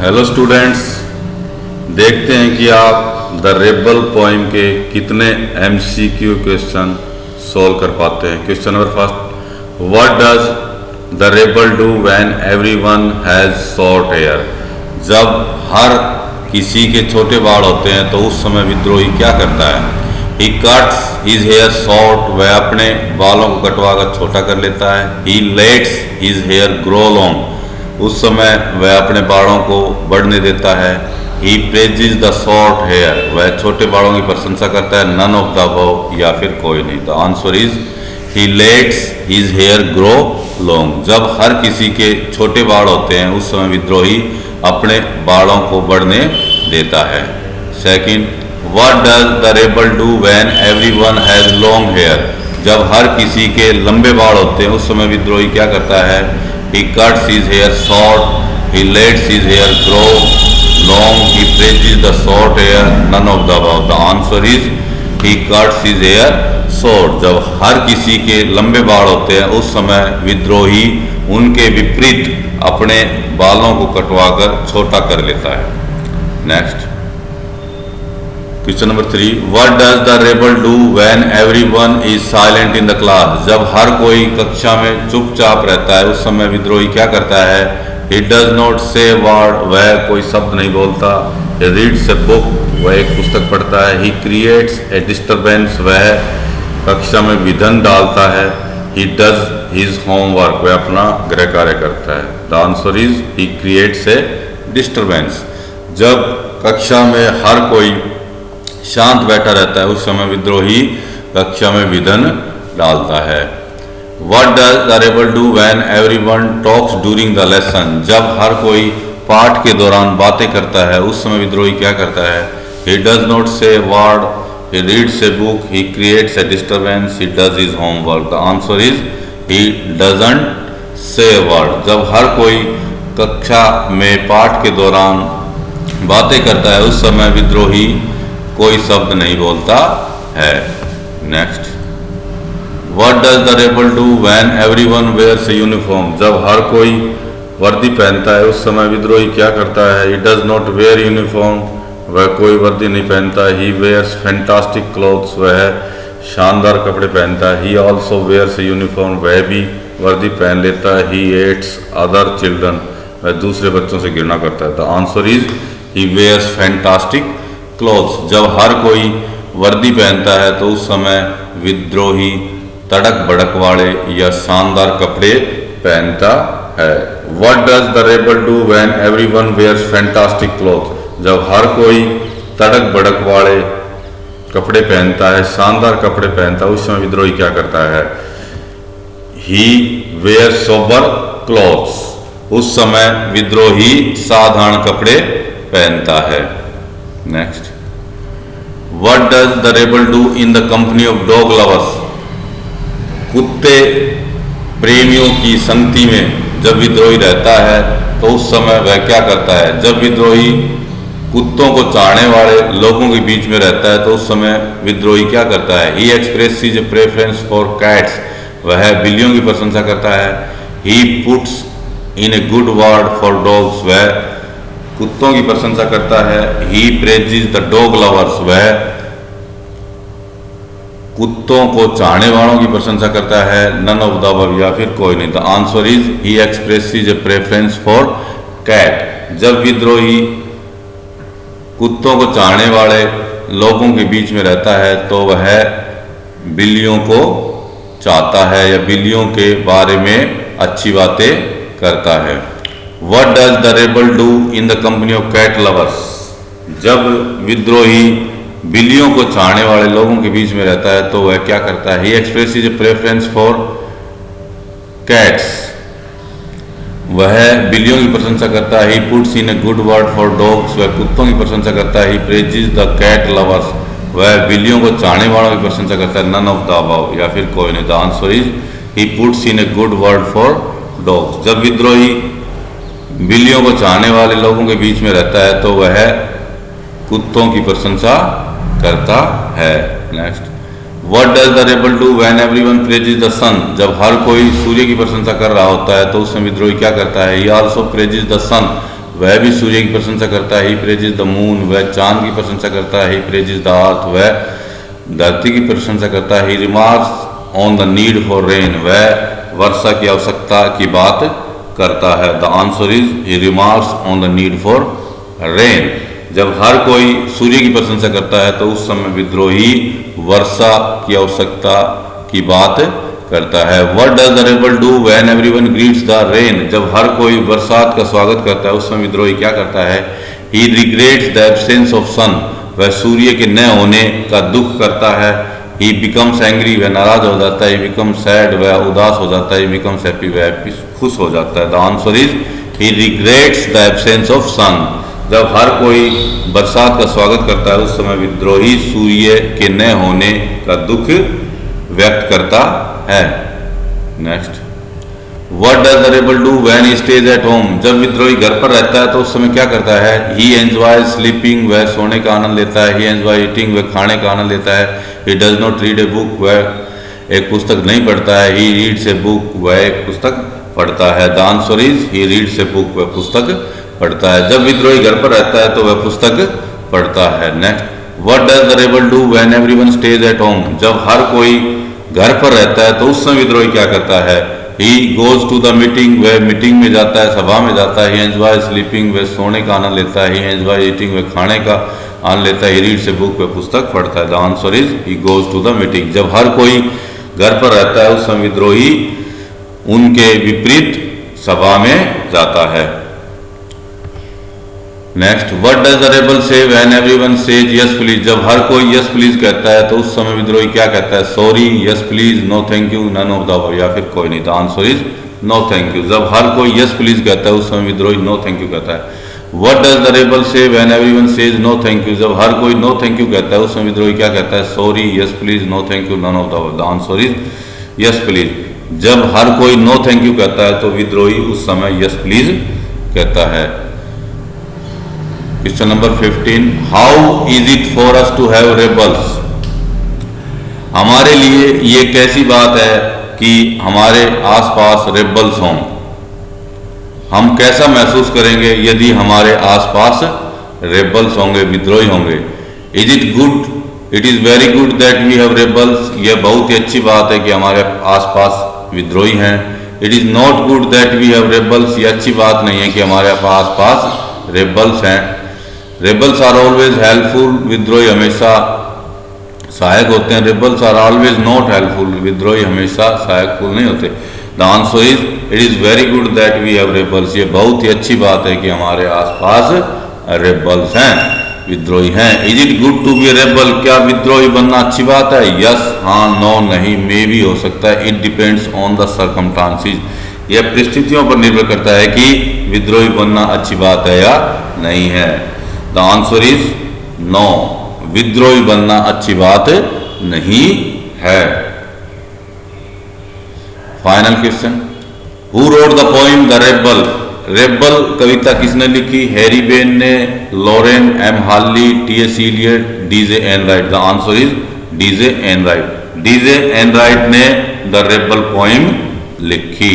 Hello students, देखते हैं कि आप द रेबल पोइम के कितने एमसीक्यू क्वेश्चन सॉल्व कर पाते हैं। Question number first, what does the rebel do when everyone has short hair. जब हर किसी के छोटे बाल होते हैं तो उस समय विद्रोही क्या करता है। He cuts his hair short, वह अपने बालों को कटवा कर छोटा कर लेता है। He lets his hair grow long, उस समय वह अपने बालों को बढ़ने देता है। He praises the short hair, वह छोटे बालों की प्रशंसा करता है। नन ऑफ द अबव, या फिर कोई नहीं। The answer is he lets his hair grow long. जब हर किसी के छोटे बाल होते हैं उस समय विद्रोही अपने बालों को बढ़ने देता है। Second, what does the rebel do when everyone has long hair. जब हर किसी के लंबे बाल होते हैं उस समय विद्रोही क्या करता है। He cuts his hair short, he lets his hair grow long, he praises the short hair, none of the above. The answer is he cuts his hair short. जब हर किसी के लंबे बाल होते हैं उस समय विद्रोही उनके विपरीत अपने बालों को कटवाकर छोटा कर लेता है। Next, question number 3, what does the rebel do when everyone is silent in the class. जब हर कोई कक्षा में चुपचाप रहता है उस समय विद्रोही क्या करता है। ही डज नॉट से वर्ड, वह कोई शब्द नहीं बोलता। ही रीड्स ए बुक, वह एक पुस्तक पढ़ता है। ही क्रिएट्स ए डिस्टर्बेंस, वह कक्षा में विघन डालता है। ही डज हिज होमवर्क, वह अपना गृह कार्य करता है। The answer is he creates a disturbance. जब कक्षा में हर कोई शांत बैठा रहता है उस समय विद्रोही कक्षा में विघन डालता है। What does the rebel do when everyone talks during the lesson. जब हर कोई पाठ के दौरान बातें करता है उस समय विद्रोही क्या करता है। ही डज नॉट से word, he reads a book, he creates a disturbance, he does his homework. The answer is he doesn't say word. जब हर कोई कक्षा में पाठ के दौरान बातें करता है उस समय विद्रोही कोई शब्द नहीं बोलता है। Next, what does the rebel do when everyone wears a uniform. जब हर कोई वर्दी पहनता है उस समय विद्रोही क्या करता है। He does not where uniform, वह कोई वर्दी नहीं पहनता। ही वेयर्स फैंटास्टिक क्लॉथ्स, वह शानदार कपड़े पहनता है। He also wears a uniform, वह भी वर्दी पहन लेता है। ही हेट्स अदर चिल्ड्रन, वह दूसरे बच्चों से घृणा करता है। The answer is he wears fantastic clothes. जब हर कोई वर्दी पहनता है तो उस समय विद्रोही तड़क भड़क वाले या शानदार कपड़े पहनता है। What does the rebel do when everyone wears fantastic cloth. जब हर कोई तड़क भड़क वाले कपड़े पहनता है, शानदार कपड़े पहनता है, उस समय विद्रोही क्या करता है। ही वेयर्स सोबर क्लॉथ्स, उस समय विद्रोही साधारण कपड़े पहनता है। Next, what does the rebel do in the company of dog lovers. कुत्ते प्रेमियों की संगति में जब विद्रोही रहता है तो उस समय वह क्या करता है। जब विद्रोही कुत्तों को चाहने वाले लोगों के बीच में रहता है तो उस समय विद्रोही क्या करता है। ही expresses a preference for cats, वह बिल्लियों की प्रशंसा करता है। He puts in a good word for dogs, वह कुत्तों की प्रशंसा करता है। He praises the dog lovers, वह कुत्तों को चाहने वालों की प्रशंसा करता है। नन ऑफ द अबव, या फिर कोई नहीं। The answer is he expresses a preference for cat. जब विद्रोही कुत्तों को चाहने वाले लोगों के बीच में रहता है तो वह बिल्लियों को चाहता है या बिल्लियों के बारे में अच्छी बातें करता है। What does the rebel do in the company of cat lovers? जब विद्रोही बिल्लियों को चाहने वाले लोगों के बीच में रहता है तो वह क्या करता है। He expresses a preference for cats, वह बिल्लियों की प्रशंसा करता है। He puts in a good word for dogs, वह कुत्तों की प्रशंसा करता है। He praises the cat lovers, वह बिल्लियों को चाहने वालों की प्रशंसा करता है। None of the above, या फिर कोई नहीं। The answer is he puts in a good word for dogs. जब विद्रोही बिल्लियों को चाहने वाले लोगों के बीच में रहता है तो वह कुत्तों की प्रशंसा करता है। Next, what does the rebel do when everyone praises the sun. जब हर कोई सूर्य की प्रशंसा कर रहा होता है तो उस समय विद्रोही क्या करता है। ही आल्सो प्रेजेस द सन, वह भी सूर्य की प्रशंसा करता है। ही प्रेजेस द मून, वह चांद की प्रशंसा करता है। ही प्रेजेस द अर्थ, वह धरती की प्रशंसा करता है। He remarks on the need for rain, वह वर्षा की आवश्यकता की बात करता है। The answer is he remarks on the need for rain. जब हर कोई सूर्य की प्रशंसा करता है तो उस समय विद्रोही वर्षा की आवश्यकता की बात करता है। What does the rebel do when everyone greets the rain, जब हर कोई बरसात का स्वागत करता है उस समय विद्रोही क्या करता है। ही रिग्रेट्स द एब्सेंस ऑफ सन, वह सूर्य के न होने का दुख करता है। ही बिकम्स एंग्री, वह नाराज हो जाता है। ही बिकम्स सैड, वह उदास हो जाता है। ही बिकम्स हैप्पी, वह खुश हो जाता है। The answer is he regrets the absence of sun. जब हर कोई बरसात का स्वागत करता है उस समय विद्रोही सूर्य के न होने का दुख व्यक्त करता है। Next, what does the rebel do when he stage at home, जब विद्रोही घर पर रहता है तो उस समय क्या करता है। ही एंजॉय स्लीपिंग, वह सोने का आनंद लेता है। ही एंजॉय ईटिंग, वह खाने का आनंद लेता है। He does not read a book, वह एक पुस्तक नहीं पढ़ता है। ही रीड्स ए बुक, वह एक पुस्तक पढ़ता है। The answer is he reads a book, वह पुस्तक पढ़ता है। जब विद्रोही घर पर रहता है तो वह पुस्तक पढ़ता है। Next, what does the rebel do when everyone stage at home, जब हर कोई घर पर रहता है तो उस समय विद्रोही क्या करता है। He goes to the meeting, वह मीटिंग में जाता है, सभा में जाता है। ही एंजॉय स्लीपिंग, वह सोने का आनंद लेता है। ही एंजॉय ईटिंग, वह खाने का आनंद लेता है। ही रीड्स ए बुक, वह पुस्तक पढ़ता है। The answer is he goes to the meeting. जब हर कोई घर पर रहता है उस समय विद्रोही उनके विपरीत सभा में जाता है। Next, what does the rebel say when everyone says yes please, जब हर कोई यस प्लीज कहता है तो उस समय विद्रोही क्या कहता है। Sorry, yes please, no thank you, none of the above, या फिर कोई नहीं। The answer is no thank you. जब हर कोई यस प्लीज कहता है उस समय विद्रोही नो थैंक यू कहता है। What does the rebel say when everyone says no thank you, जब हर कोई नो थैंक यू कहता है उस समय विद्रोही क्या कहता है। Sorry, yes please, no thank you, none of the above. The answer is yes please. जब हर कोई नो थैंक यू कहता है तो विद्रोही उस समय यस प्लीज कहता है। Question number 15, how is it for us to have rebels, हमारे लिए ये कैसी बात है कि हमारे आसपास रेबल्स हों। हम कैसा महसूस करेंगे यदि हमारे आसपास रेबल्स होंगे, विद्रोही होंगे। Is it good, it is very good that we have rebels, यह बहुत ही अच्छी बात है कि हमारे आसपास विद्रोही हैं। It is not good that we have rebels, यह अच्छी बात नहीं है कि हमारे आसपास रेबल्स हैं। रेबल्स आर ऑलवेज हेल्पफुल, विद्रोही हमेशा सहायक होते हैं। Rebels are always not helpful, विद्रोही हमेशा सहायकफुल नहीं होते। The answer is it is very good that we have rebels, ये बहुत ही अच्छी बात है कि हमारे आसपास रेबल्स हैं, विद्रोही हैं। Is it good to be rebel, क्या विद्रोही बनना अच्छी बात है। यस, हाँ, नो, नहीं, मे भी हो सकता है। It depends on the circumstances, यह परिस्थितियों पर निर्भर करता है कि विद्रोही बनना अच्छी बात है या नहीं है। द आंसर इज नो, विद्रोही बनना अच्छी बात नहीं है। Final question, who wrote the poem the rebel, rebel कविता किसने लिखी। हैरी बेन ने, Lauren M Harley, T S. Eliot, D J. Enright. The answer is D J. Enright. D J. Enright ने द रेबल पोइम लिखी।